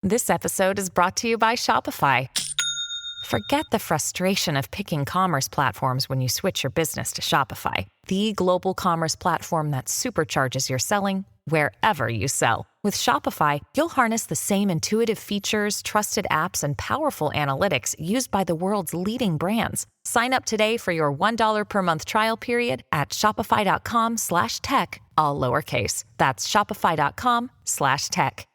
This episode is brought to you by Shopify. Forget the frustration of picking commerce platforms when you switch your business to Shopify, the global commerce platform that supercharges your selling wherever you sell. With Shopify, you'll harness the same intuitive features, trusted apps, and powerful analytics used by the world's leading brands. Sign up today for your $1 per month trial period at shopify.com/tech, all lowercase. That's shopify.com/tech.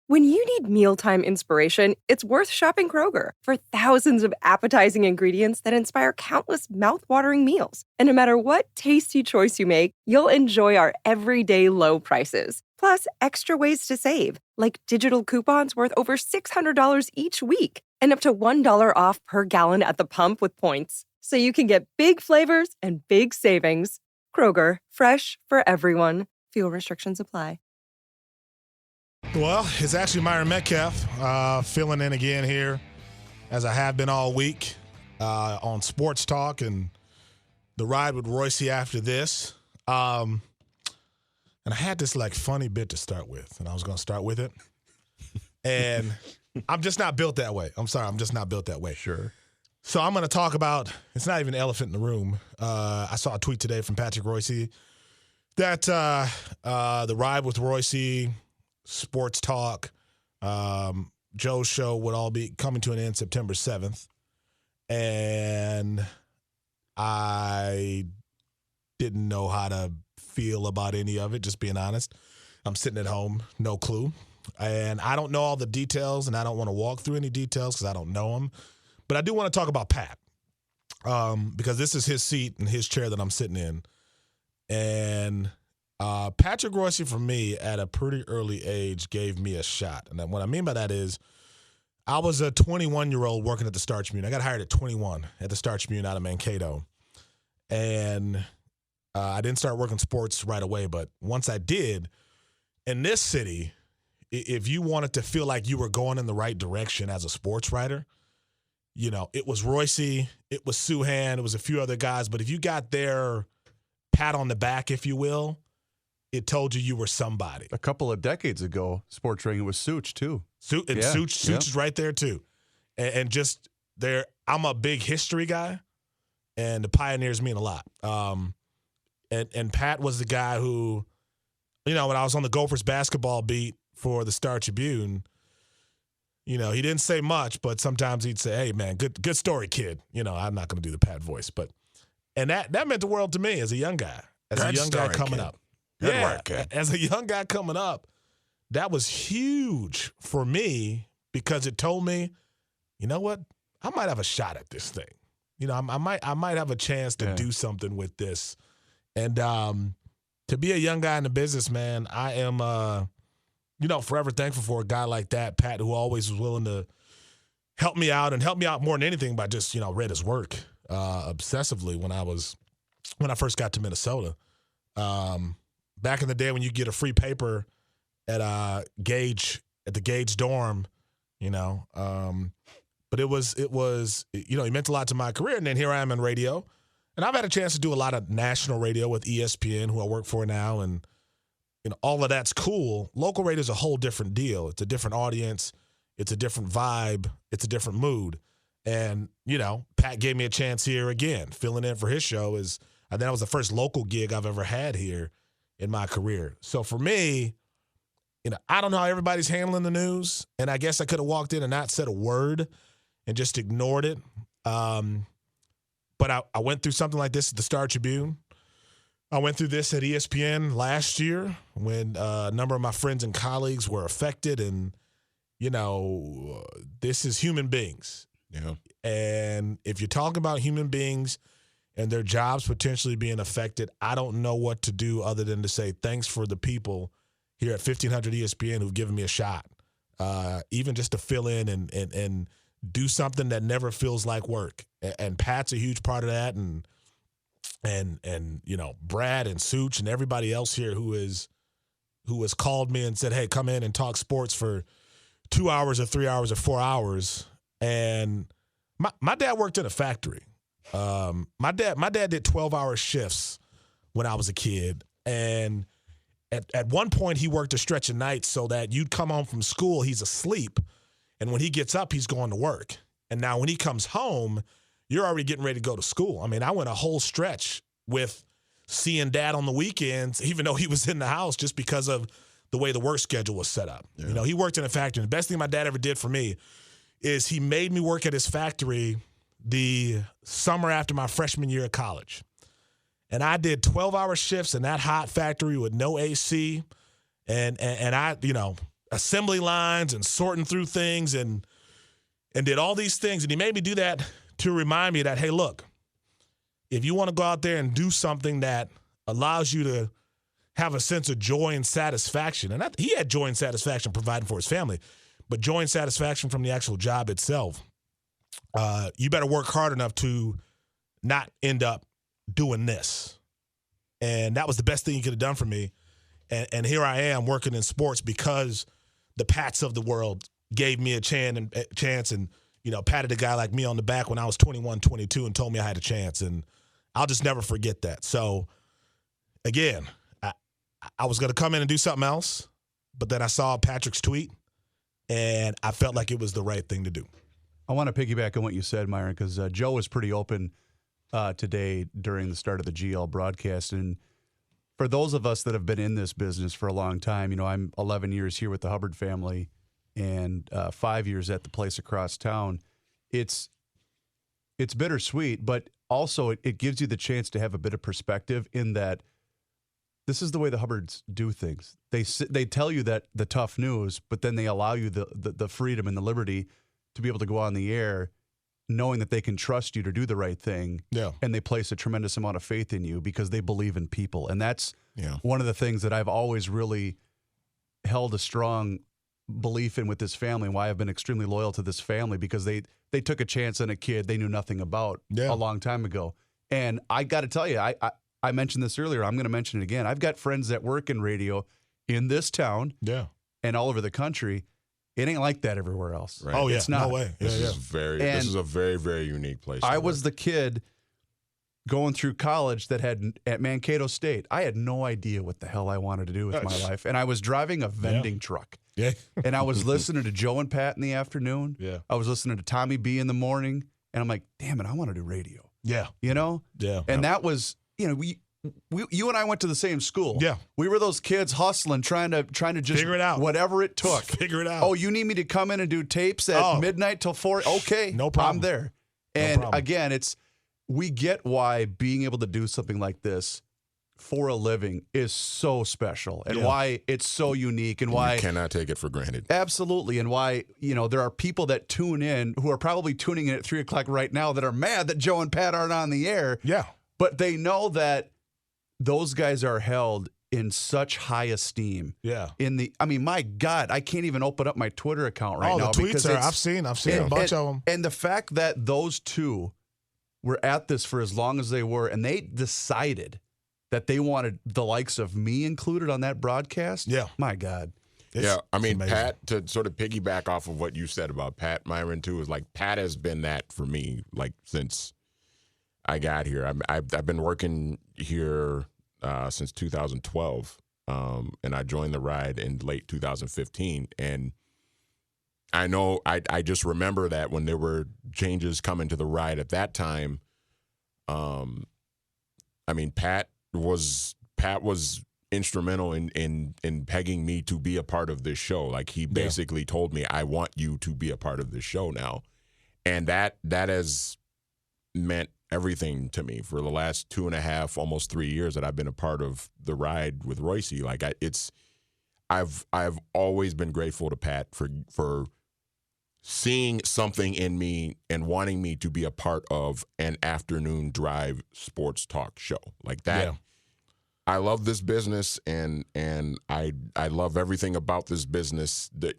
When you need mealtime inspiration, it's worth shopping Kroger for thousands of appetizing ingredients that inspire countless mouthwatering meals. And no matter what tasty choice you make, you'll enjoy our everyday low prices. Plus, extra ways to save, like digital coupons worth over $600 each week and up to $1 off per gallon at the pump with points. So you can get big flavors and big savings. Kroger, fresh for everyone. Fuel restrictions apply. Well, it's actually Myron Medcalf filling in again here, as I have been all week on Sports Talk and the ride with Reusse after this. And I had this funny bit to start with, and I was going to start with it. And I'm just not built that way. I'm sorry, I'm just not built that way. Sure. So I'm going to talk about, it's not even an elephant in the room. I saw a tweet today from Patrick Reusse that the ride with Reusse, Sports Talk, Joe's show would all be coming to an end September 7th. And I didn't know how to feel about any of it, just being honest. I'm sitting at home, no clue. And I don't know all the details, and I don't want to walk through any details because I don't know them. But I do want to talk about Pat because this is his seat and his chair that I'm sitting in. And Patrick Reusse, for me, at a pretty early age, gave me a shot. And what I mean by that is I was a 21-year-old working at the Star Tribune. I got hired at 21 at the Star Tribune out of Mankato. And I didn't start working sports right away, but once I did, in this city, if you wanted to feel like you were going in the right direction as a sports writer, you know, it was Reusse, it was Suhan, it was a few other guys. But if you got their pat on the back, if you will, it told you were somebody. A couple of decades ago, sports writing was Such, too. Such is right there, too. And just there, I'm a big history guy, and the Pioneers mean a lot. And Pat was the guy who, you know, when I was on the Gophers basketball beat for the Star Tribune, you know, he didn't say much, but sometimes he'd say, "Hey, man, good story, kid." You know, I'm not going to do the Pat voice, and that meant the world to me as a young guy, coming up. Good work, as a young guy coming up, that was huge for me because it told me, you know what, I might have a shot at this thing. You know, I might have a chance to do something with this. And to be a young guy in the business, man, I am, forever thankful for a guy like that, Pat, who always was willing to help me out more than anything by just, read his work obsessively when I first got to Minnesota. Back in the day when you get a free paper at the Gage dorm, but it meant a lot to my career. And then here I am in radio, and I've had a chance to do a lot of national radio with ESPN, who I work for now, and all of that's cool. Local radio is a whole different deal. It's a different audience, it's a different vibe, it's a different mood. And Pat gave me a chance here again, filling in for his show. I think that was the first local gig I've ever had here in my career. So for me, I don't know how everybody's handling the news, and I guess I could have walked in and not said a word and just ignored it. But I went through something like this at the Star Tribune. I went through this at ESPN last year when a number of my friends and colleagues were affected, and, this is human beings. Yeah. And if you're talking about human beings and their jobs potentially being affected, I don't know what to do other than to say thanks for the people here at 1500 ESPN who've given me a shot, even just to fill in and do something that never feels like work. And Pat's a huge part of that, and Brad and Such and everybody else here who has called me and said, "Hey, come in and talk sports for 2 hours or 3 hours or 4 hours." And my dad worked in a factory. My dad did 12-hour shifts when I was a kid, and at one point he worked a stretch of nights so that you'd come home from school, he's asleep, and when he gets up, he's going to work. And now when he comes home, you're already getting ready to go to school. I mean, I went a whole stretch with seeing Dad on the weekends, even though he was in the house, just because of the way the work schedule was set up. Yeah. He worked in a factory. The best thing my dad ever did for me is he made me work at his factory the summer after my freshman year of college. And I did 12-hour shifts in that hot factory with no AC. And I, assembly lines and sorting through things and did all these things. And he made me do that to remind me that, hey, look, if you want to go out there and do something that allows you to have a sense of joy and satisfaction, and he had joy and satisfaction providing for his family, but joy and satisfaction from the actual job itself, you better work hard enough to not end up doing this. And that was the best thing he could have done for me. And here I am working in sports because the Pats of the world gave me a chance and patted a guy like me on the back when I was 21, 22 and told me I had a chance. And I'll just never forget that. So, again, I was going to come in and do something else, but then I saw Patrick's tweet, and I felt like it was the right thing to do. I want to piggyback on what you said, Myron, because Joe was pretty open today during the start of the GL broadcast. And for those of us that have been in this business for a long time, I'm 11 years here with the Hubbard family and 5 years at the place across town. It's bittersweet, but also it gives you the chance to have a bit of perspective in that this is the way the Hubbards do things. They tell you that the tough news, but then they allow you the freedom and the liberty to be able to go on the air knowing that they can trust you to do the right thing. Yeah. And they place a tremendous amount of faith in you because they believe in people. And that's one of the things that I've always really held a strong belief in with this family and why I've been extremely loyal to this family, because they took a chance on a kid they knew nothing about a long time ago. And I got to tell you, I mentioned this earlier. I'm going to mention it again. I've got friends that work in radio in this town and all over the country. It ain't like that everywhere else. Right. Oh, yeah. It's not. No way. This is a very, very unique place. I was the kid going through college that had at Mankato State. I had no idea what the hell I wanted to do with my life. And I was driving a vending truck. Yeah. And I was listening to Joe and Pat in the afternoon. Yeah. I was listening to Tommy B in the morning. And I'm like, damn it, I want to do radio. Yeah. Yeah. And that was, you and I went to the same school. Yeah. We were those kids hustling, trying to just figure it out. Whatever it took. Figure it out. Oh, you need me to come in and do tapes at midnight till 4? Okay. No problem. I'm there. And again, we get why being able to do something like this for a living is so special and why it's so unique and why you cannot take it for granted. Absolutely. And why, there are people that tune in who are probably tuning in at 3:00 right now that are mad that Joe and Pat aren't on the air. Yeah. But they know that those guys are held in such high esteem. Yeah. My God, I can't even open up my Twitter account right now. The tweets I've seen a bunch of them. And the fact that those two were at this for as long as they were, and they decided that they wanted the likes of me included on that broadcast. Yeah. My God. It's Pat, to sort of piggyback off of what you said about Pat, Myron, too, is like Pat has been that for me, like since I got here. I've been working here since 2012, and I joined the ride in late 2015. And I know I just remember that when there were changes coming to the ride at that time, Pat was instrumental in pegging me to be a part of this show. Like he basically told me, I want you to be a part of this show now. And that has meant everything to me for the last 2.5, almost 3 years that I've been a part of the ride with Reusse. Like I've always been grateful to Pat for seeing something in me and wanting me to be a part of an afternoon drive sports talk show like that. Yeah. I love this business and I love everything about this business. That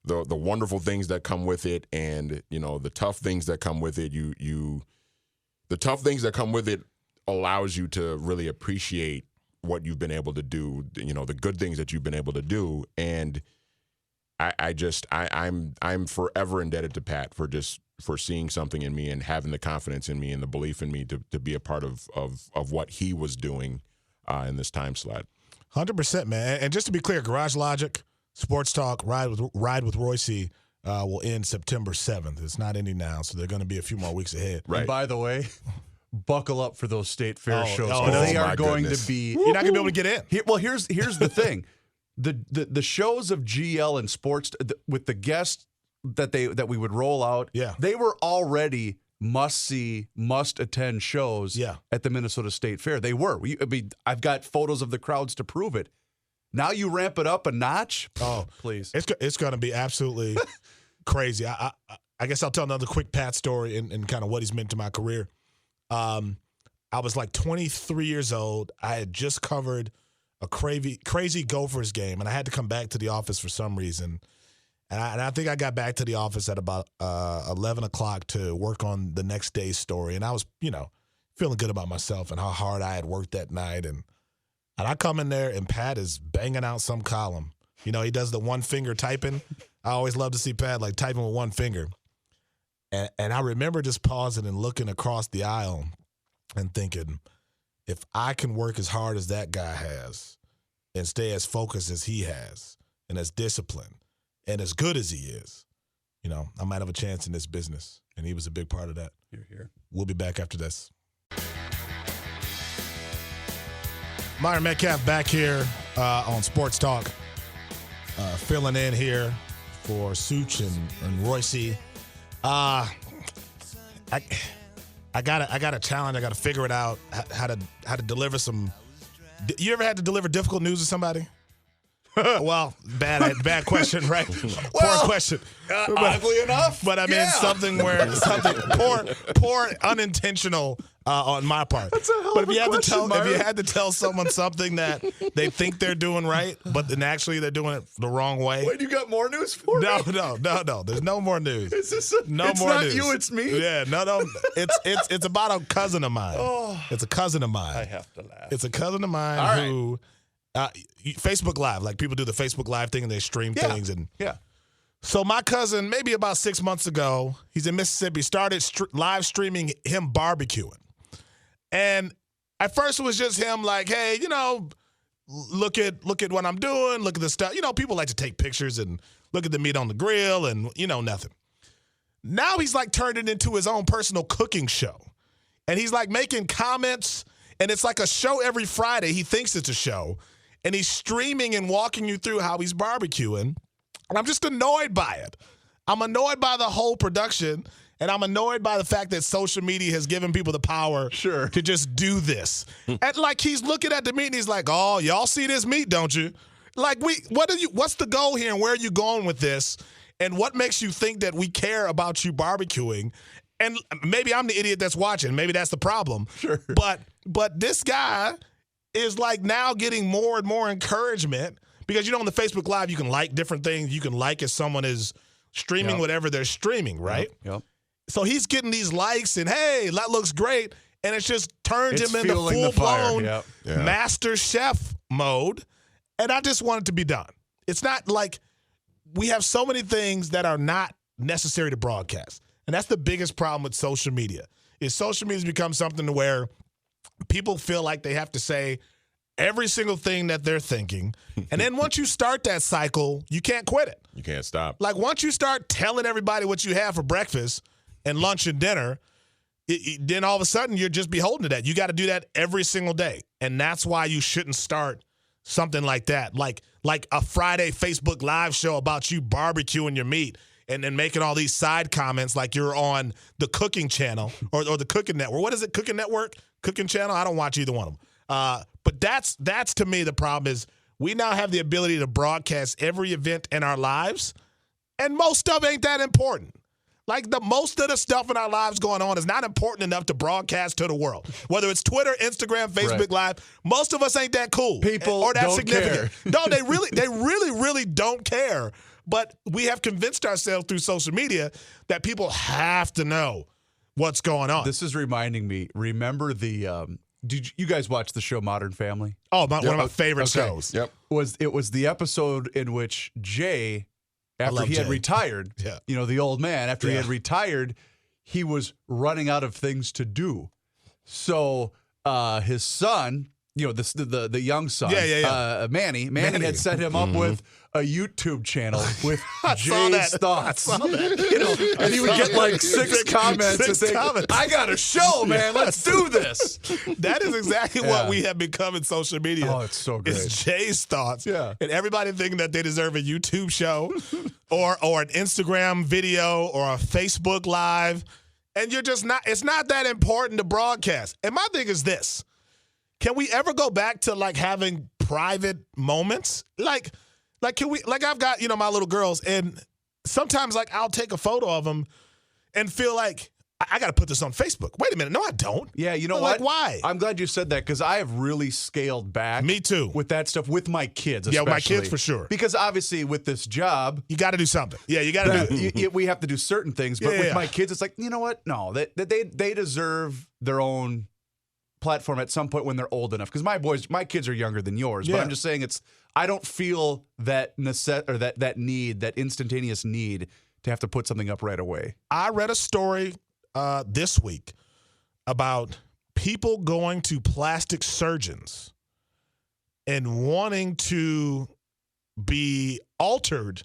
the wonderful things that come with it, and the tough things that come with it. The tough things that come with it allows you to really appreciate what you've been able to do. The good things that you've been able to do, and I'm forever indebted to Pat for seeing something in me and having the confidence in me and the belief in me to be a part of what he was doing in this time slot. 100%, man. And just to be clear, Garage Logic, Sports Talk, Ride with Reusse will end September 7th. It's not ending now, so they're going to be a few more weeks ahead. Right. And by the way, buckle up for those State Fair shows. oh, They my are going goodness. to be. You're not going to be able to get in. Here's the thing. The shows of GL and sports with the guests that we would roll out, they were already must-see, must-attend shows at the Minnesota State Fair. They were. I've got photos of the crowds to prove it. Now you ramp it up a notch. Oh, please! It's going to be absolutely crazy. I guess I'll tell another quick Pat story and kind of what he's meant to my career. I was like 23 years old. I had just covered a crazy Gophers game, and I had to come back to the office for some reason. And I think I got back to the office at about 11 o'clock to work on the next day's story. And I was, feeling good about myself and how hard I had worked that night. And I come in there, and Pat is banging out some column. He does the one-finger typing. I always love to see Pat, like, typing with one finger. And I remember just pausing and looking across the aisle and thinking, if I can work as hard as that guy has and stay as focused as he has and as disciplined and as good as he is, I might have a chance in this business. And he was a big part of that. Here. We'll be back after this. Myron Medcalf back here on Sports Talk, filling in here for Such and Reusse. I got a challenge. I got to figure it out how to deliver some. You ever had to deliver difficult news to somebody? Well, bad question, right? Poor question. Oddly enough, but I mean something poor unintentional on my part. That's a hell but of if a you question, if you had to tell someone something that they think they're doing right, but then actually they're doing it the wrong way. Wait, you got more news for me? No. There's no more news. It's more not news. you, it's me. Yeah, no. It's about a cousin of mine. Oh, it's a cousin of mine. I have to laugh. It's a cousin of mine who Facebook Live, like people do the Facebook Live thing and they stream things and So my cousin, maybe about 6 months ago, he's in Mississippi, started live streaming him barbecuing. And at first it was just him like, hey, look at what I'm doing, look at the stuff. People like to take pictures and look at the meat on the grill and, nothing. Now he's like turned it into his own personal cooking show. And he's like making comments, and it's like a show every Friday. He thinks it's a show. And he's streaming and walking you through how he's barbecuing. And I'm just annoyed by it. I'm annoyed by the whole production, and I'm annoyed by the fact that social media has given people the power to just do this. And like he's looking at the meat and he's like, "Oh, y'all see this meat, don't you?" Like what's the goal here and where are you going with this? And what makes you think that we care about you barbecuing? And maybe I'm the idiot that's watching. Maybe that's the problem. Sure. But this guy is like now getting more and more encouragement because, on the Facebook Live, you can like different things. You can like if someone is streaming whatever they're streaming, right? Yep. So he's getting these likes and, hey, that looks great. And it just turns him into full-blown master chef mode. And I just want it to be done. It's not like we have so many things that are not necessary to broadcast. And that's the biggest problem with social media, is social media has become something to where people feel like they have to say every single thing that they're thinking. And then once you start that cycle, you can't quit it. You can't stop. Like once you start telling everybody what you have for breakfast and lunch and dinner, then all of a sudden you're just beholden to that. You got to do that every single day. And that's why you shouldn't start something like that. Like a Friday Facebook Live show about you barbecuing your meat and then making all these side comments like you're on the cooking channel or the cooking network. What is it? Cooking network? Cooking channel? I don't watch either one of them. But that's to me the problem is we now have the ability to broadcast every event in our lives, and most stuff ain't that important. Like most of the stuff in our lives going on is not important enough to broadcast to the world. Whether it's Twitter, Instagram, Facebook Live, most of us ain't that cool. People or that don't significant. care. No, they really don't care. But we have convinced ourselves through social media that people have to know what's going on. This is reminding me. Remember the? Did you guys watch the show Modern Family? Oh, one of my favorite shows. Yep. It was the episode in which Jay, after he had retired, the old man, after he had retired, he was running out of things to do. So his son the young son, Manny had set him up with a YouTube channel with Jay's thoughts. I saw that. And he would get like six comments and think, I got a show, man. Let's do this. That is exactly what we have become in social media. Oh, it's so great. It's Jay's thoughts. Yeah. And everybody thinking that they deserve a YouTube show or an Instagram video or a Facebook Live. And you're just not, it's not that important to broadcast. And my thing is this. Can we ever go back to like having private moments? Like can we, like I've got, my little girls, and sometimes like I'll take a photo of them and feel like I got to put this on Facebook. Wait a minute. No, I don't. Yeah, you know what? what? Like, why? I'm glad you said that because I have really scaled back. Me too. With that stuff, with my kids especially. Yeah, with my kids for sure. Because obviously with this job. You got to do something. Yeah, you got to do it. We have to do certain things. But with my kids, it's like, you know what? No, they deserve their own platform at some point when they're old enough. Because my kids are younger than yours. But I'm just saying I don't feel that that need, that instantaneous need to have to put something up right away. I read a story this week about people going to plastic surgeons and wanting to be altered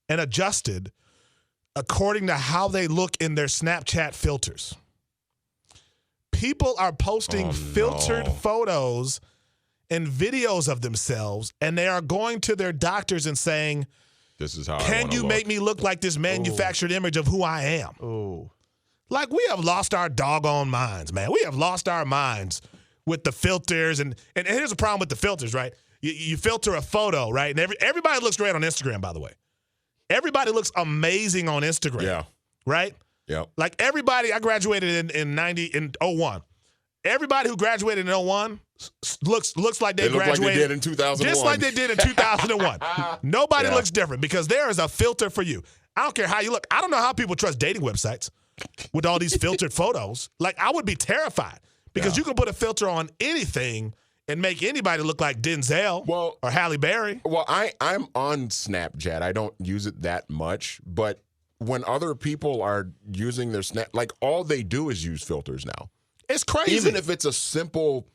and adjusted according to how they look in their Snapchat filters. People are posting filtered photos and videos of themselves, and they are going to their doctors and saying, "This is how can you make me look like this manufactured image of who I am?" Oh. Like, we have lost our doggone minds, man. We have lost our minds with the filters. And here's the problem with the filters, right? You filter a photo, right? And everybody looks great on Instagram, by the way. Everybody looks amazing on Instagram. Yeah. Right? Yeah. Like, everybody, I graduated in 01. Everybody who graduated in 01 looks like they graduated. Like they did in 2001. Just like they did in 2001. Nobody looks different because there is a filter for you. I don't care how you look. I don't know how people trust dating websites with all these filtered photos. Like, I would be terrified because you can put a filter on anything and make anybody look like Denzel or Halle Berry. Well, I'm on Snapchat. I don't use it that much, but when other people are using their Snap, like, all they do is use filters now. It's crazy. Even if it's a simple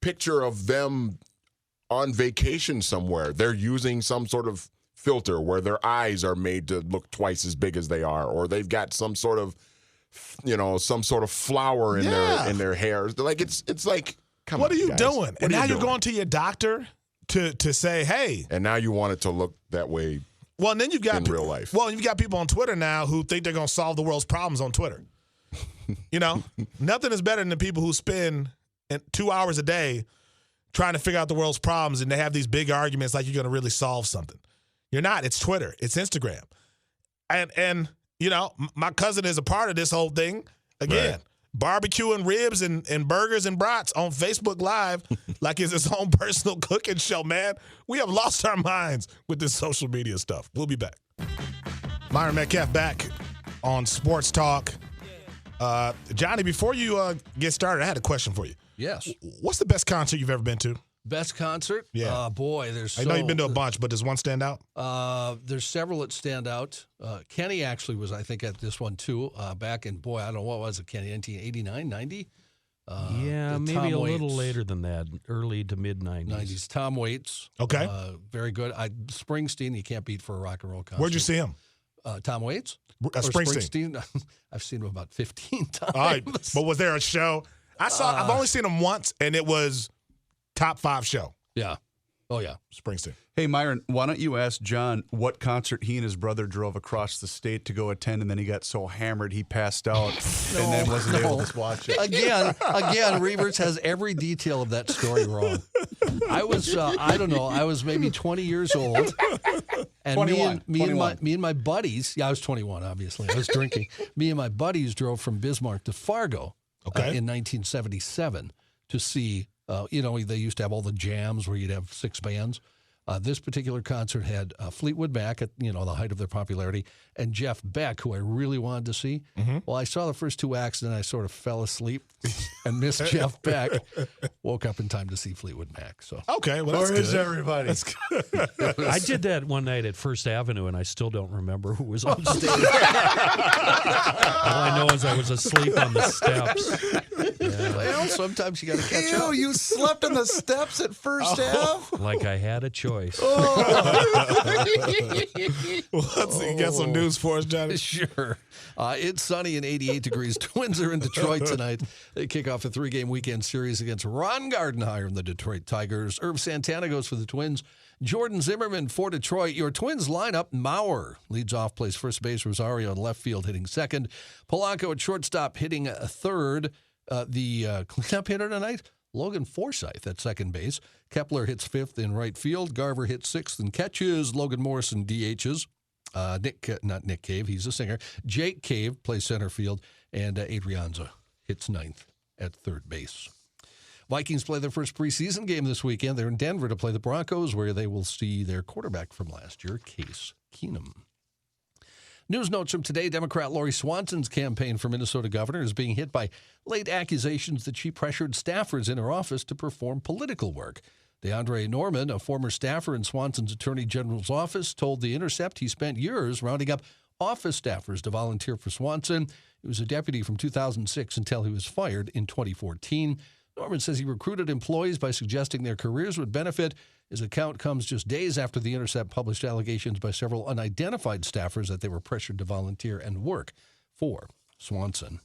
picture of them on vacation somewhere, they're using some sort of filter where their eyes are made to look twice as big as they are, or they've got some sort of, some sort of flower in their hair. Like, it's like, come on, what are you guys. doing? And now you're going to your doctor to say, hey. And now you want it to look that way. Well, and then you've got in real life. Well, you've got people on Twitter now who think they're going to solve the world's problems on Twitter. Nothing is better than the people who spend 2 hours a day trying to figure out the world's problems, and they have these big arguments like you're going to really solve something. You're not. It's Twitter. It's Instagram. And my cousin is a part of this whole thing. Again, barbecuing ribs and burgers and brats on Facebook Live like it's his own personal cooking show, man. We have lost our minds with this social media stuff. We'll be back. Myron Medcalf back on Sports Talk. Johnny, before you get started, I had a question for you. Yes. What's the best concert you've ever been to? Best concert? Yeah. Boy, there's I know you've been to a bunch, but does one stand out? There's several that stand out. Kenny actually was, I think, at this one, too, back in, I don't know, what was it, Kenny, 1989, 90? Yeah, maybe a little later than that, early to mid-90s. 90s. Tom Waits. Okay. Very good. Springsteen, you can't beat for a rock and roll concert. Where'd you see him? Tom Waits? Springsteen. I've seen him about 15 times. All right. But was there a show? I've only seen him once, and it was top 5 show. Yeah. Oh, yeah. Springsteen. Hey, Myron, why don't you ask John what concert he and his brother drove across the state to go attend, and then he got so hammered he passed out and then wasn't able to watch it. Again, Reavers has every detail of that story wrong. I was, I don't know, I was maybe 20 years old. And 21, me and my buddies, I was 21, obviously. I was drinking. Me and my buddies drove from Bismarck to Fargo in 1977 to see, they used to have all the jams where you'd have 6 bands. This particular concert had Fleetwood Mac at the height of their popularity, and Jeff Beck, who I really wanted to see. Mm-hmm. Well, I saw the first 2 acts, and then I sort of fell asleep and missed Jeff Beck. Woke up in time to see Fleetwood Mac. So okay, well, that's where good. is everybody? That's good. I did that one night at First Avenue, and I still don't remember who was on stage. All I know is I was asleep on the steps. Well, sometimes you got to catch up. You slept on the steps at first half? Like I had a choice. You got some news for us, Johnny? Sure. It's sunny and 88 degrees. Twins are in Detroit tonight. They kick off a 3-game weekend series against Ron Gardenhire and the Detroit Tigers. Herb Santana goes for the Twins. Jordan Zimmerman for Detroit. Your Twins lineup: Maurer leads off, plays first base. Rosario in left field hitting second. Polanco at shortstop hitting third. The cleanup hitter tonight, Logan Forsythe at second base. Kepler hits fifth in right field. Garver hits sixth and catches. Logan Morrison DHs. Not Nick Cave, he's a singer. Jake Cave plays center field. And Adrianza hits ninth at third base. Vikings play their first preseason game this weekend. They're in Denver to play the Broncos, where they will see their quarterback from last year, Case Keenum. News notes from today: Democrat Lori Swanson's campaign for Minnesota governor is being hit by late accusations that she pressured staffers in her office to perform political work. DeAndre Norman, a former staffer in Swanson's attorney general's office, told The Intercept he spent years rounding up office staffers to volunteer for Swanson. He was a deputy from 2006 until he was fired in 2014. Norman says he recruited employees by suggesting their careers would benefit. His account comes just days after The Intercept published allegations by several unidentified staffers that they were pressured to volunteer and work for Swanson.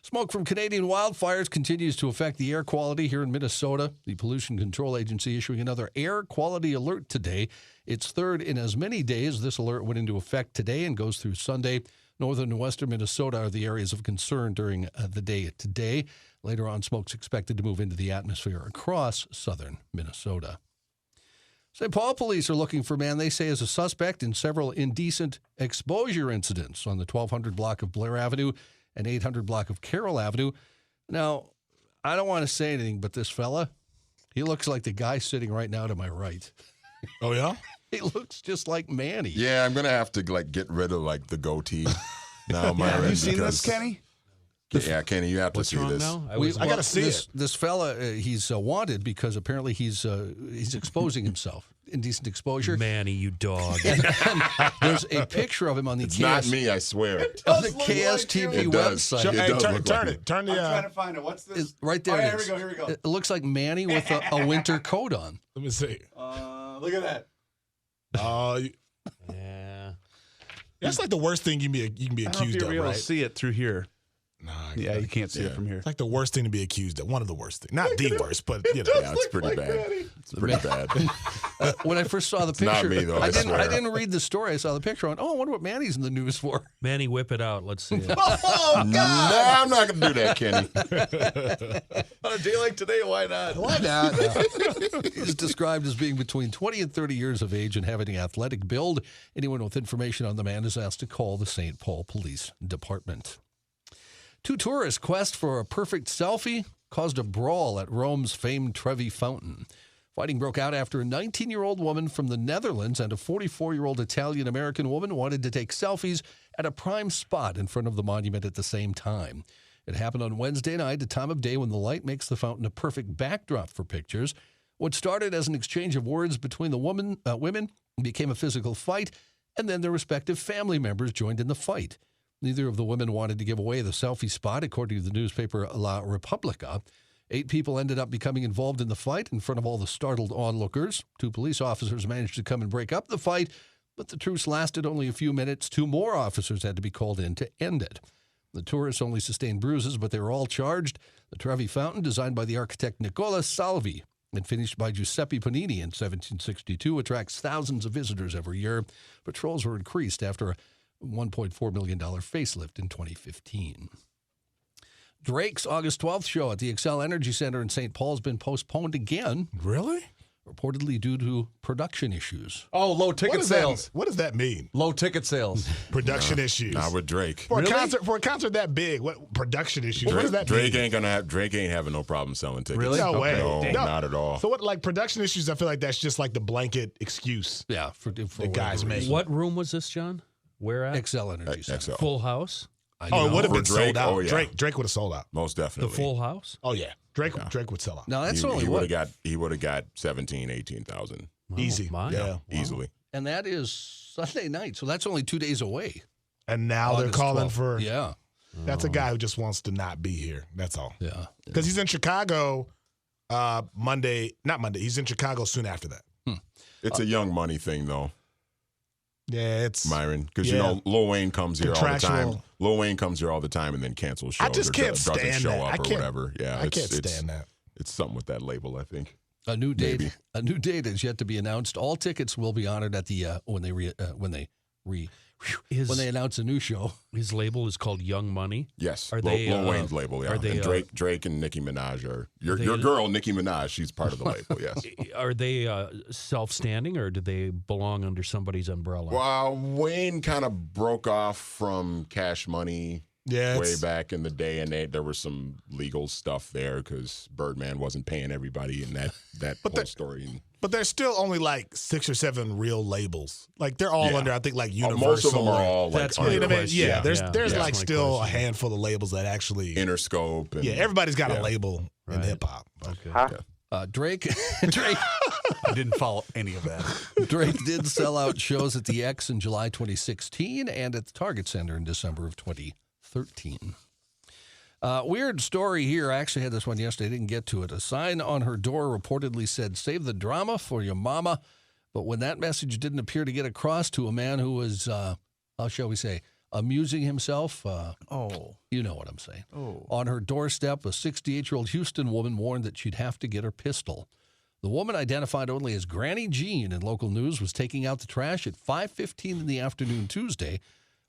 Smoke from Canadian wildfires continues to affect the air quality here in Minnesota. The Pollution Control Agency issuing another air quality alert today. It's third in as many days. This alert went into effect today and goes through Sunday. Northern and western Minnesota are the areas of concern during the day today. Later on, smoke's expected to move into the atmosphere across southern Minnesota. St. Paul police are looking for a man they say is a suspect in several indecent exposure incidents on the 1200 block of Blair Avenue and 800 block of Carroll Avenue. Now, I don't want to say anything, but this fella, he looks like the guy sitting right now to my right. Oh, yeah? He looks just like Manny. Yeah, I'm going to have to get rid of the goatee now, Myron. Have you seen this, Kenny? Yeah, Kenny, you have to see this. Now? I got to see it. This fella, he's wanted because apparently he's exposing himself. Indecent exposure. Manny, you dog. And there's a picture of him on the It's not me, I swear. on the KSTV website. Turn it. Turn the. I'm trying to find it. What's this? Right there. Oh, yeah, here we go. It looks like Manny with a winter coat on. Let me see. Look at that. Yeah. That's like the worst thing you can be accused of, right? See it through here. Nah, Yeah, you can't see it from here. It's like the worst thing to be accused of. One of the worst things. Not the worst, but Yeah, it's pretty bad. It's pretty bad. When I first saw the picture, not me, though, I swear. I didn't read the story. I saw the picture. I went, I wonder what Manny's in the news for. Manny, whip it out. Let's see it. Oh, God. Nah, I'm not going to do that, Kenny. On a day like today, why not? why not? He's described as being between 20 and 30 years of age and having an athletic build. Anyone with information on the man is asked to call the St. Paul Police Department. Two tourists' quest for a perfect selfie caused a brawl at Rome's famed Trevi Fountain. Fighting broke out after a 19-year-old woman from the Netherlands and a 44-year-old Italian-American woman wanted to take selfies at a prime spot in front of the monument at the same time. It happened on Wednesday night, a time of day when the light makes the fountain a perfect backdrop for pictures. What started as an exchange of words between the women became a physical fight, and then their respective family members joined in the fight. Neither of the women wanted to give away the selfie spot, according to the newspaper La Repubblica. 8 people ended up becoming involved in the fight in front of all the startled onlookers. 2 police officers managed to come and break up the fight, but the truce lasted only a few minutes. 2 more officers had to be called in to end it. The tourists only sustained bruises, but they were all charged. The Trevi Fountain, designed by the architect Nicola Salvi and finished by Giuseppe Panini in 1762, attracts thousands of visitors every year. Patrols were increased after a $1.4 million facelift in 2015. Drake's August 12th show at the Xcel Energy Center in St. Paul has been postponed again. Really? Reportedly due to production issues. Oh, low ticket sales. What does that mean? Low ticket sales. Production issues. Not with Drake. For a concert that big, what production issues? What does that Drake mean? Drake ain't having no problem selling tickets. Really? No way. No, No. not at all. So what, like production issues? I feel like that's just like the blanket excuse. Yeah, for The whatever guys make. reason. What room was this, John? Where at? Xcel Energy Center. XL. Full house? Oh, it would have For been Drake, sold out. oh, yeah. Drake would have sold out. Most The definitely. full house? Oh yeah, Drake would sell out. Now, that's he only what? would have got 17, 18,000 Easy. my. Yeah. easily. And that is Sunday night, so that's only 2 days away. And now they're August calling 12th. for. Yeah. That's a guy who just wants to not be here. That's all. Yeah. Because he's in Chicago He's in Chicago soon after that. It's a Young Money thing, though. Yeah, it's Myron, because you know Lil Wayne comes here all the time. Contractual. Lil Wayne comes here all the time and then cancels shows. I just can't doesn't stand show that. up I or can't- whatever. Yeah, I can't stand that. It's something with that label, I think. A new date. Maybe. A new date is yet to be announced. All tickets will be honored at the when they announce a new show. His label is called Young Money. Yes, Are they, Lil Wayne's label? Yeah, are they, and Drake and Nicki Minaj are your girl, Nicki Minaj. She's part of the label. Yes. Are they self-standing, or do they belong under somebody's umbrella? Well, Wayne kind of broke off from Cash Money. Yeah, way back in the day, and there was some legal stuff there because Birdman wasn't paying everybody in that whole story. But there's still only like 6 or 7 real labels. Like they're all under, I think, like Universal. Most of them are all like That's under. Yeah, there's like my still question. a handful of labels that actually. Interscope. And, everybody's got a label in Right. hip hop. Okay. Drake I didn't follow any of that. Drake did sell out shows at the X in July 2016 and at the Target Center in December of 2013. Weird story here. I actually had this one yesterday. I didn't get to it. A sign on her door reportedly said, "Save the drama for your mama." But when that message didn't appear to get across to a man who was, how shall we say, amusing himself, you know what I'm saying. On her doorstep, a 68-year-old Houston woman warned that she'd have to get her pistol. The woman, identified only as Granny Jean in local news, was taking out the trash at 5:15 in the afternoon Tuesday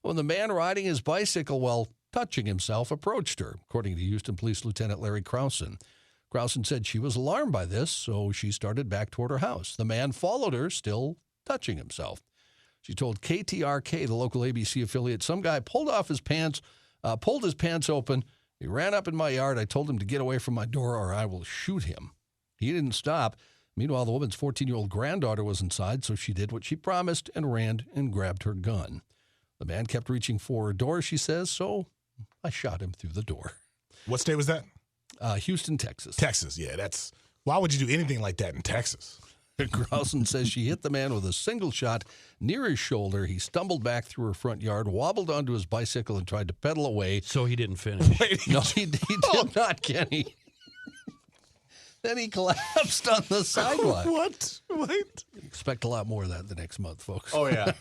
when the man riding his bicycle, touching himself, approached her, according to Houston Police Lieutenant Larry Krausen. Krausen said she was alarmed by this, so she started back toward her house. The man followed her, still touching himself. She told KTRK, the local ABC affiliate, some guy pulled his pants open. He ran up in my yard. I told him to get away from my door or I will shoot him. He didn't stop. Meanwhile, the woman's 14-year-old granddaughter was inside, so she did what she promised and ran and grabbed her gun. The man kept reaching for her door, she says, so I shot him through the door. What state was that? Houston, Texas. Texas, yeah. Why would you do anything like that in Texas? Grausen says she hit the man with a single shot near his shoulder. He stumbled back through her front yard, wobbled onto his bicycle, and tried to pedal away. So he didn't finish. No, he did not, Kenny. Then he collapsed on the sidewalk. What? Expect a lot more of that the next month, folks. Oh, yeah.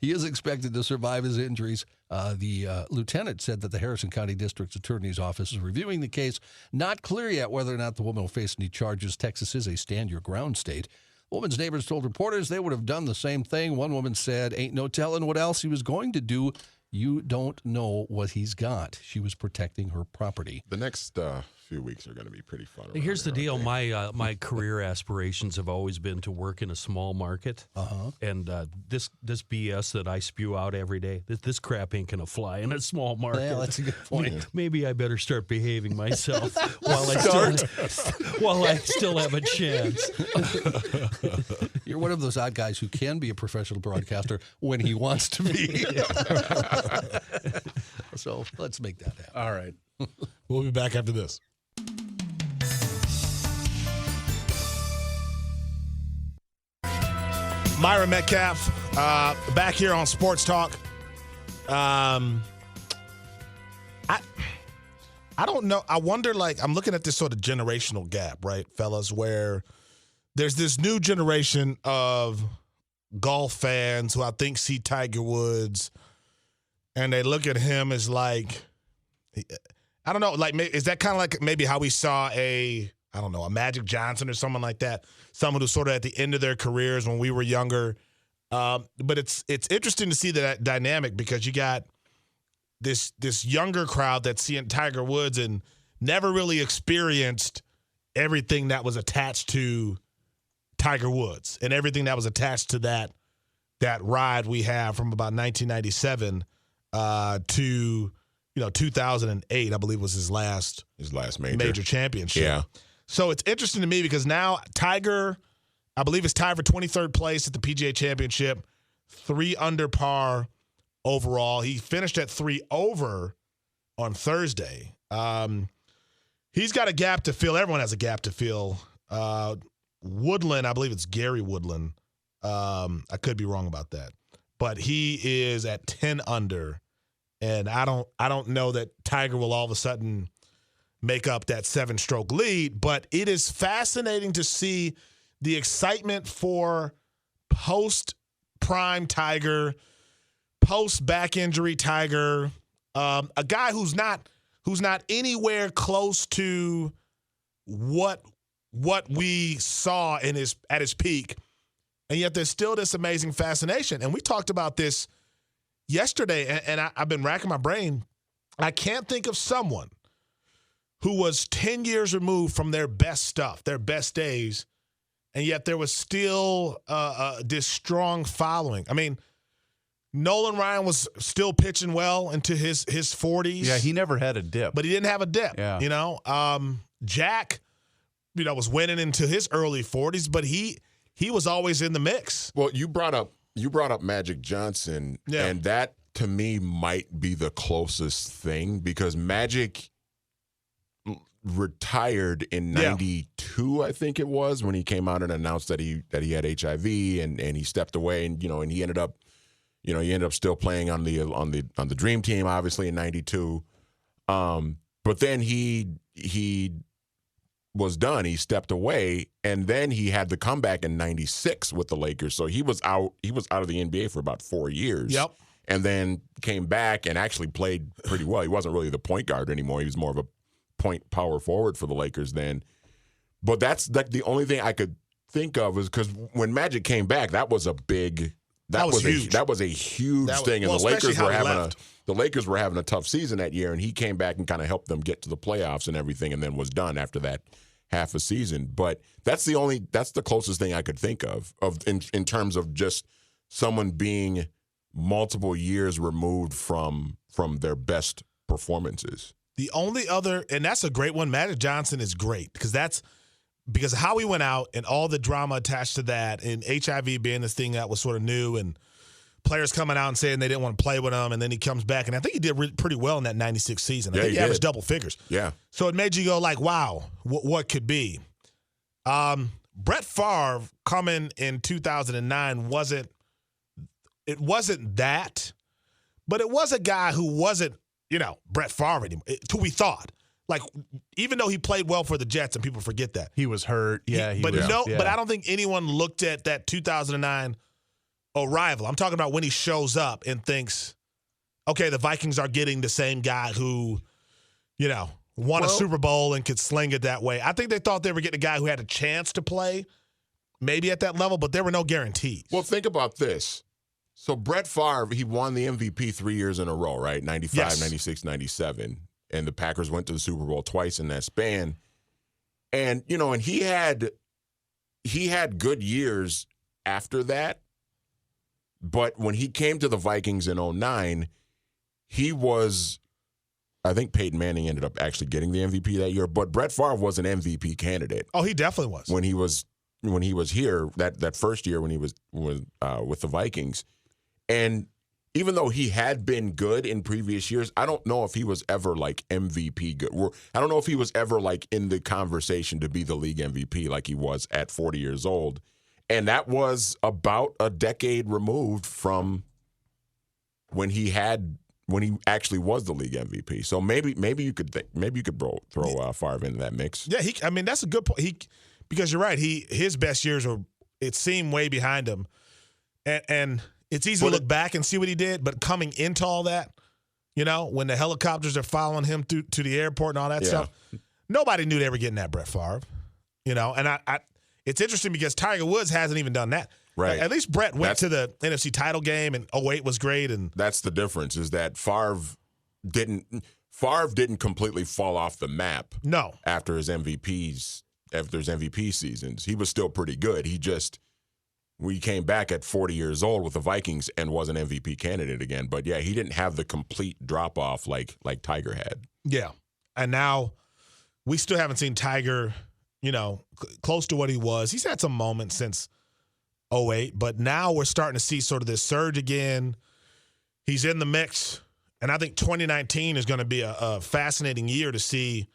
He is expected to survive his injuries. The lieutenant said that the Harrison County District Attorney's Office is reviewing the case. Not clear yet whether or not the woman will face any charges. Texas is a stand-your-ground state. The woman's neighbors told reporters they would have done the same thing. One woman said, "Ain't no telling what else he was going to do. You don't know what he's got." She was protecting her property. The next few weeks are going to be pretty fun. Here's the deal. My career aspirations have always been to work in a small market. And this BS that I spew out every day, this crap ain't going to fly in a small market. Yeah, that's a good point. Maybe I better start behaving myself while I still have a chance. You're one of those odd guys who can be a professional broadcaster when he wants to be. So let's make that happen. All right. We'll be back after this. Myron Medcalf, back here on Sports Talk. I don't know. I wonder, I'm looking at this sort of generational gap, right, fellas, where there's this new generation of golf fans who I think see Tiger Woods and they look at him as I don't know, is that kind of like maybe how we saw a Magic Johnson or someone like that, someone who's sort of at the end of their careers when we were younger. But it's interesting to see that dynamic because you got this younger crowd that's seeing Tiger Woods and never really experienced everything that was attached to Tiger Woods and everything that was attached to that ride we have from about 1997 to 2008, I believe was his last major championship. Yeah. So it's interesting to me because now Tiger, I believe, is tied for 23rd place at the PGA Championship, 3 under par overall. He finished at 3 over on Thursday. He's got a gap to fill. Everyone has a gap to fill. Woodland, I believe it's Gary Woodland. I could be wrong about that. But he is at 10 under And I don't know that Tiger will all of a sudden make up that 7-stroke lead, but it is fascinating to see the excitement for post-prime Tiger, post-back injury Tiger, a guy who's not anywhere close to what we saw at his peak, and yet there's still this amazing fascination. And we talked about this yesterday, and I've been racking my brain. I can't think of someone who was 10 years removed from their best stuff, their best days, and yet there was still this strong following. I mean, Nolan Ryan was still pitching well into his 40s. Yeah, he never had a dip. But he didn't have a dip, Yeah. Jack, was winning into his early 40s, but he was always in the mix. Well, you brought up Magic Johnson, and that to me might be the closest thing, because Magic retired in 92, I think it was, when he came out and announced that he had HIV, and he stepped away, and and he ended up still playing on the Dream Team, obviously, in 92. But then he was done. He stepped away, and then he had the comeback in 96 with the Lakers. So he was out of the NBA for about 4 years. Yep. And then came back and actually played pretty well. He wasn't really the point guard anymore. He was more of a point power forward for the Lakers then. But that's the only thing I could think of, is because when Magic came back, that was a big That was huge. That was a huge thing, and the Lakers were having a tough season that year, and he came back and kind of helped them get to the playoffs and everything, and then was done after that half a season. But that's the closest thing I could think of in terms of just someone being multiple years removed from their best performances. The only other, and that's a great one, Magic Johnson is great, because how he went out and all the drama attached to that, and HIV being this thing that was sort of new, and players coming out and saying they didn't want to play with him, and then he comes back, and I think he did pretty well in that 96 season. I think he averaged double figures. Yeah. So it made you go like, wow, what could be? Brett Favre coming in 2009 wasn't that, but it was a guy who wasn't, Brett Favre anymore, who we thought. Like, even though he played well for the Jets, and people forget that. He was hurt. Yeah, but I don't think anyone looked at that 2009 arrival. I'm talking about when he shows up and thinks, okay, the Vikings are getting the same guy who, won a Super Bowl and could sling it that way. I think they thought they were getting a guy who had a chance to play, maybe at that level, but there were no guarantees. Well, think about this. So Brett Favre, he won the MVP 3 years in a row, right? 95, 96, 97. And the Packers went to the Super Bowl twice in that span. And, and he had good years after that. But when he came to the Vikings in 2009, he was, I think Peyton Manning ended up actually getting the MVP that year. But Brett Favre was an MVP candidate. Oh, he definitely was. When he was here, that first year when he was with the Vikings. And even though he had been good in previous years, I don't know if he was ever like MVP good. I don't know if he was ever like in the conversation to be the league MVP like he was at 40 years old. And that was about a decade removed from when he actually was the league MVP. So maybe you could throw Favre into that mix. Yeah, that's a good point. Because you're right, his best years it seemed way behind him, and it's easy to look back and see what he did, but coming into all that, when the helicopters are following him to the airport and all that stuff, nobody knew they were getting that Brett Favre, and it's interesting because Tiger Woods hasn't even done that. Right. At least Brett went to the NFC title game, and 2008 was great. And that's the difference, is that Favre didn't completely fall off the map. No. After his MVP seasons, he was still pretty good. We came back at 40 years old with the Vikings and was an MVP candidate again. But, yeah, he didn't have the complete drop-off like Tiger had. Yeah. And now we still haven't seen Tiger, close to what he was. He's had some moments since 2008, but now we're starting to see sort of this surge again. He's in the mix. And I think 2019 is going to be a fascinating year to see,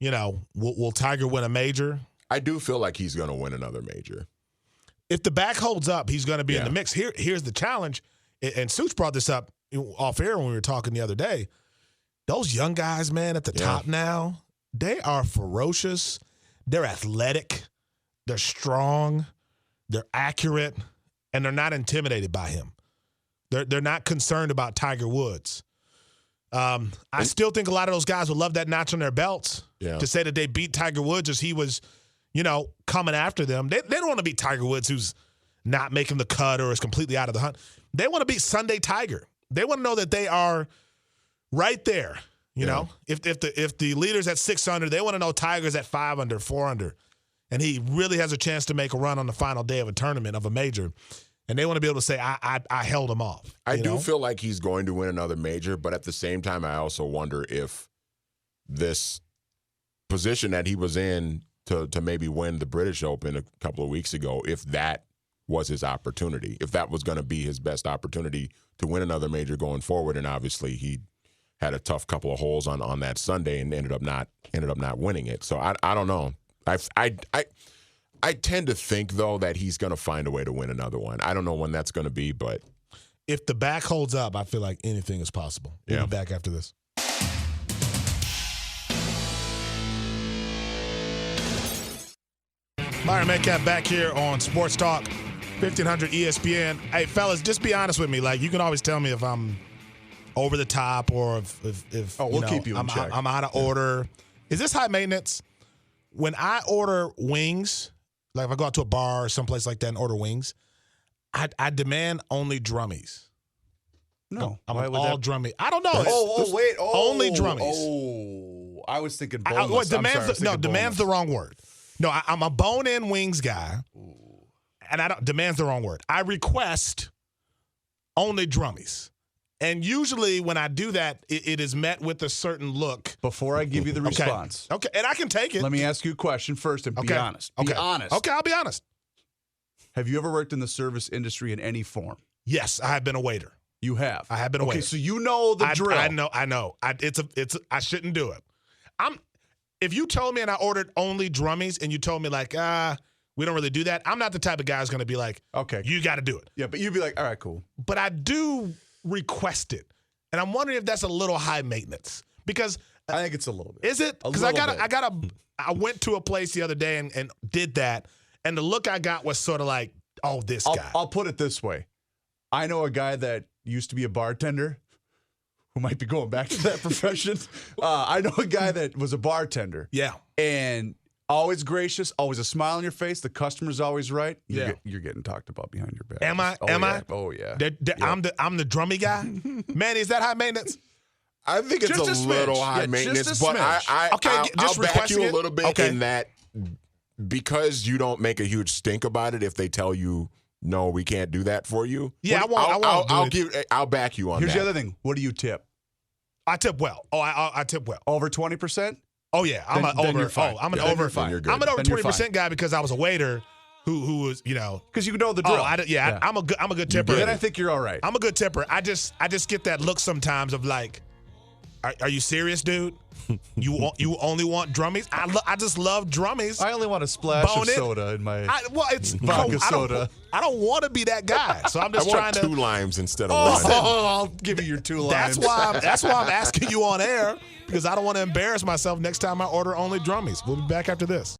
will Tiger win a major? I do feel like he's going to win another major. If the back holds up, he's going to be in the mix. Here's the challenge, and Suits brought this up off air when we were talking the other day. Those young guys, man, at the top now, they are ferocious. They're athletic. They're strong. They're accurate. And they're not intimidated by him. They're not concerned about Tiger Woods. I still think a lot of those guys would love that notch on their belts to say that they beat Tiger Woods as he was, coming after them. They don't want to beat Tiger Woods who's not making the cut or is completely out of the hunt. They want to beat Sunday Tiger. They want to know that they are right there. You know, if the leader's at 6 under, they want to know Tiger's at 5 under, 4 under, and he really has a chance to make a run on the final day of a tournament, of a major. And they want to be able to say, I held him off. I do feel like he's going to win another major, but at the same time, I also wonder if this position that he was in to maybe win the British Open a couple of weeks ago, if that was his opportunity, if that was going to be his best opportunity to win another major going forward. And obviously he had a tough couple of holes on that Sunday and ended up not winning it. So I don't know. I tend to think, though, that he's going to find a way to win another one. I don't know when that's going to be, but if the back holds up, I feel like anything is possible. We'll be back after this. Myron Medcalf back here on Sports Talk, 1500 ESPN. Hey, fellas, just be honest with me. Like, you can always tell me if I'm over the top or if we'll keep you in check. I'm out of order. Is this high maintenance? When I order wings, like if I go out to a bar or someplace like that and order wings, I demand only drummies. No. I'm all drummy. I don't know. Only drummies. Oh, I was thinking boneless. Demand's the wrong word. No, I'm a bone-in wings guy, and demand's the wrong word. I request only drummies. And usually when I do that, it is met with a certain look. Before I give you the response. Okay, and I can take it. Let me ask you a question first and be honest. Be honest. Okay, I'll be honest. Have you ever worked in the service industry in any form? Yes, I have been a waiter. You have? I have been a waiter. Okay, so you know the drill. I know. I shouldn't do it. If you told me and I ordered only drummies and you told me like, we don't really do that, I'm not the type of guy who's going to be like, okay, you got to do it. Yeah, but you'd be like, all right, cool. But I do request it. And I'm wondering if that's a little high maintenance because I think it's a little bit. Is it? Because I went to a place the other day and did that, and the look I got was sort of like, oh, this guy. I'll put it this way. I know a guy that used to be a bartender who might be going back to that profession. I know a guy that was a bartender. Yeah. And always gracious, always a smile on your face. The customer's always right. You're getting talked about behind your back. Am I? Oh, yeah. I'm the drummy guy? Man, is that high maintenance? I think it's a little high maintenance, but I'll back you a little bit in that because you don't make a huge stink about it if they tell you, no, we can't do that for you. Yeah, I'll back you on that. Here's the other thing. What do you tip? I tip well. Oh, I tip well. Over 20%? Oh yeah, I'm an over 20% guy because I was a waiter who was, because you know the drill. I'm a good tipper. Then I think you're all right. I'm a good tipper. I just get that look sometimes of like, are you serious, dude? You only want drummies? I just love drummies. I only want a splash of soda in my vodka soda. I don't want to be that guy, so I'm just trying to 2 limes instead of 1. I'll give you your 2 limes. That's why I'm asking you on air because I don't want to embarrass myself next time I order only drummies. We'll be back after this.